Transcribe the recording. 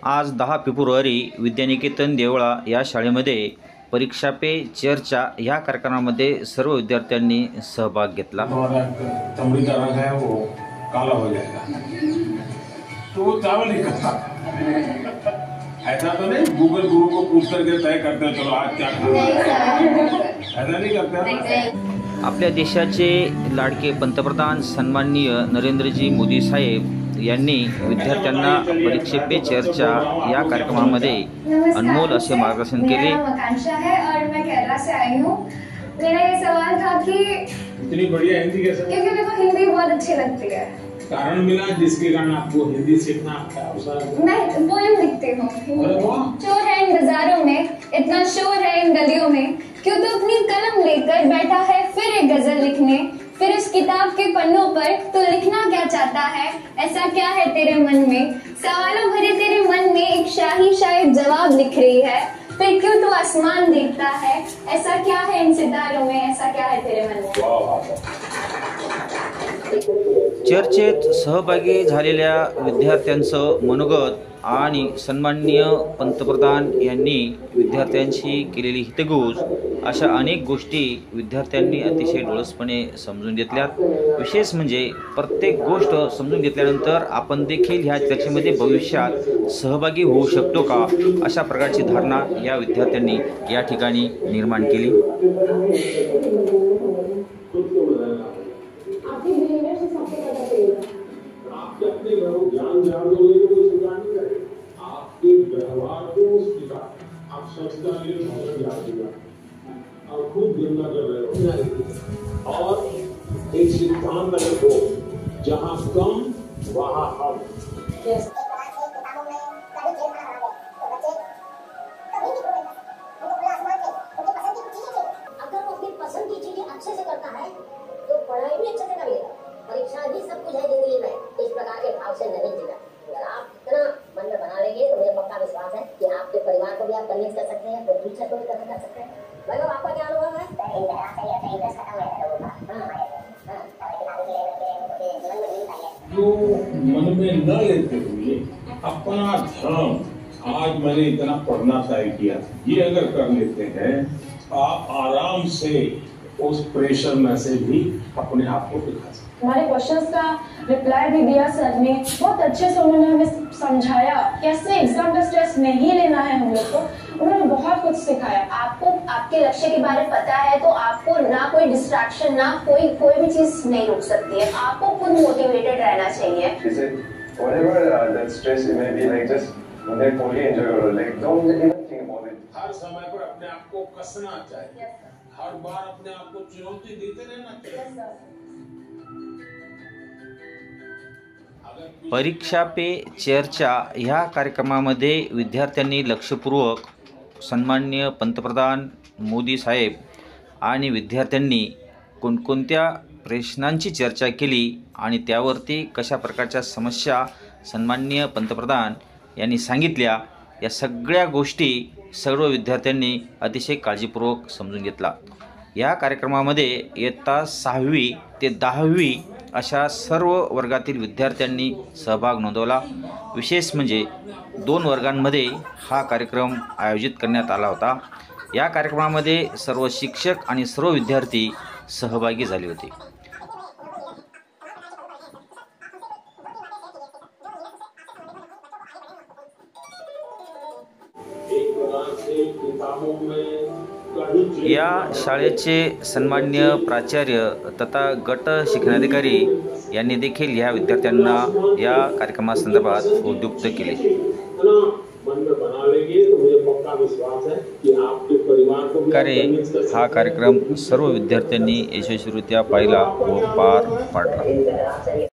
आज 10 फेब्रुवारी विद्यानिकेतन देवळा या शाळेमध्ये परीक्षा पे चर्चा या कार्यक्रमामध्ये सर्व विद्यार्थ्यांनी सहभाग घेतला। चमड़ी का रंग है वो काला हो जाएगा तो वो चावल ही खाता। ऐसा तो नहीं गूगल गुरु को पूछ करके तय करते हैं चलो आज क्या खाना है, ऐसा नहीं करते। आपल्या देशाचे लाडके पंतप्रधान सन्माननीय नरेंद्रजी मोदी साहेब यांनी विद्यार्थ्यांना परीक्षा पे चर्चा या कार्यक्रमामध्ये अनमोल असे मार्गदर्शन केले। आकांक्षा है और मैं केरला से आई हूँ। मेरा ये सवाल था कि इतनी बढ़िया हिंदी कैसे? क्योंकि मेरे को हिंदी बहुत अच्छी लगती है। कारण मिला जिसके कारण आपको हिंदी सीखना अच्छा अवसर। मैं पोएम लिखती हूँ। शोर है इन बाजारों में, इतना शोर है इन गलियों में, क्यों तो अपनी कलम लेकर बैठा है फिर एक गजल लिखने। फिर इस किताब के पन्नों पर तो लिखना क्या चाहता है, ऐसा क्या है तेरे मन में। सवालों भरे तेरे मन में एक शाही शायद जवाब लिख रही है। फिर क्यों तू आसमान देखता है, ऐसा क्या है इन सितारों में, ऐसा क्या है तेरे मन में। चर्चेत सहभागी झालेल्या विद्यार्थ्यांचं मनोगत आणि सन्माननीय पंतप्रधान यांनी विद्यार्थ्यांशी केलेली हितगुज अशा अनेक गोष्टी विद्यार्थ्यांनी अतिशय डोळसपणे समजून घेतल्यात। विशेष म्हणजे प्रत्येक गोष्ट समजून घेतल्यानंतर आपण देखील ह्या चर्चेमध्ये भविष्यात सहभागी होऊ शकतो का, अशा प्रकारची धारणा या विद्यार्थ्यांनी या ठिकाणी निर्माण केली। अपने ज्ञान आपके व्यवहार को आप स्वच्छता के लिए और खूब गंदा कर रहे हो और एक सिद्धांत रखो जहाँ कम वहाँ हम। अगर वो अपनी पसंद की चीजें अच्छे से करता है तो पढ़ाई भी अच्छे से कर लेगा, परीक्षा भी सब कुछ है जिंदगी में। इस प्रकार के भाव से नहीं जीना। अगर आप इतना मन में बना लेंगे तो मुझे पक्का विश्वास है कि आपके परिवार को भी आप कन्विंस कर सकते हैं, तो टीचर को भी कर सकते हैं। भाई आपका क्या अनुभव है? जो मन में न लेते हुए अपना धर्म आज मैंने इतना पढ़ना तय किया, ये अगर कर लेते हैं आप आराम से उस प्रेशर में से भी अपने आप को दिखा सकते। हमारे क्वेश्चंस का रिप्लाई भी दिया सर ने, बहुत अच्छे से उन्होंने हमें समझाया कैसे एग्जाम का स्ट्रेस नहीं लेना है हम लोग को। उन्होंने बहुत कुछ सिखाया। आपको आपके लक्ष्य के बारे में पता है तो आपको ना कोई डिस्ट्रैक्शन, ना कोई भी चीज नहीं रोक सकती है। आपको खुद मोटिवेटेड रहना चाहिए। हर समय पर अपने आप को कसना चाहिए, हर बार अपने आप को चुनौती देते रहना चाहिए। परीक्षा पे चर्चा ह्या कार्यक्रमामध्ये विद्यार्थ्यांनी लक्षपूर्वक सन्माननीय पंतप्रधान मोदी साहेब आणि विद्यार्थ्यांनी कोणकोणत्या प्रश्नांची चर्चा केली आणि त्यावरती कशा प्रकारच्या समस्या सन्माननीय पंतप्रधान यांनी सांगितल्या, या सगळ्या गोष्टी सर्व विद्यार्थ्यांनी अतिशय काळजीपूर्वक समजून घेतला। या कार्यक्रमामध्ये इयत्ता 6वी ते 10वी अशा सर्व वर्गातील विद्यार्थ्यांनी सहभाग नोंदवला। विशेष म्हणजे 2 वर्गांमध्ये हा कार्यक्रम आयोजित करण्यात आला होता। या कार्यक्रमामध्ये सर्व शिक्षक आणि सर्व विद्यार्थी सहभागी झाले होते। या शाळेचे सन्माननीय प्राचार्य तथा गट शिक्षणाधिकारी यांनी देखील या विद्यार्थ्यांना या कार्यक्रमासंदर्भात उद्युक्त केले। हा कार्यक्रम सर्व विद्यार्थ्यांनी यशस्वीरित्या पाहिला व पार पाडला।